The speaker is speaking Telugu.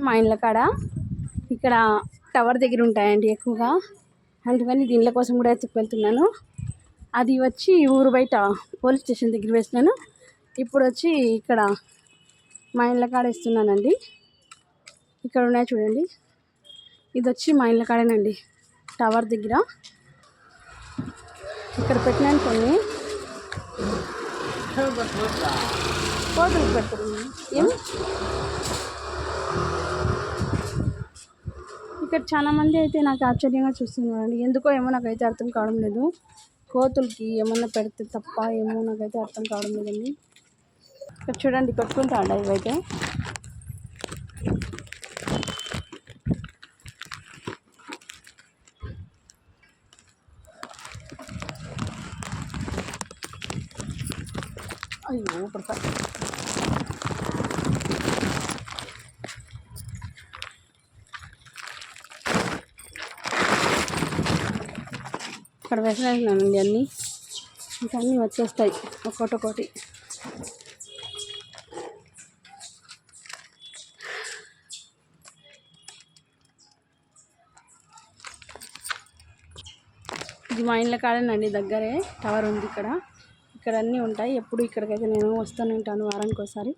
మా ఇండ్ల కాడ ఇక్కడ టవర్ దగ్గర ఉంటాయండి ఎక్కువగా, అందుకని దీనిల కోసం కూడా వెళ్తున్నాను. అది వచ్చి ఊరు బయట పోలీస్ స్టేషన్ దగ్గర వేసినాను. ఇప్పుడు వచ్చి ఇక్కడ మా ఇండ్ల కాడ వేస్తున్నానండి. ఇక్కడ ఉన్నాయి చూడండి, ఇది వచ్చి మా ఇండ్ల కాడేనండి, టవర్ దగ్గర ఇక్కడ పెట్టినాను. కొన్ని కోతులు పెడతారు ఏమి. ఇక్కడ చాలా మంది అయితే నాకు ఆశ్చర్యంగా చూస్తున్నారండి, ఎందుకో ఏమో నాకైతే అర్థం కావడం లేదు. కోతులకి ఏమన్నా పెడితే తప్ప ఏమో నాకైతే అర్థం కావడం లేదండి. ఇక్కడ చూడండి పెట్టుకుంటా అండి ఇవైతే. అయ్యో పడతా. ఇక్కడ వేసినానండి అన్నీ, ఇంకా అన్నీ వచ్చేస్తాయి ఒక్కొక్కటి. ఇది మా ఇండ్ల కాడేనండి, దగ్గరే టవర్ ఉంది ఇక్కడ. ఇక్కడ అన్నీ ఉంటాయి, ఎప్పుడు ఇక్కడికైతే నేను వస్తూనే ఉంటాను వారానికి ఒకసారి.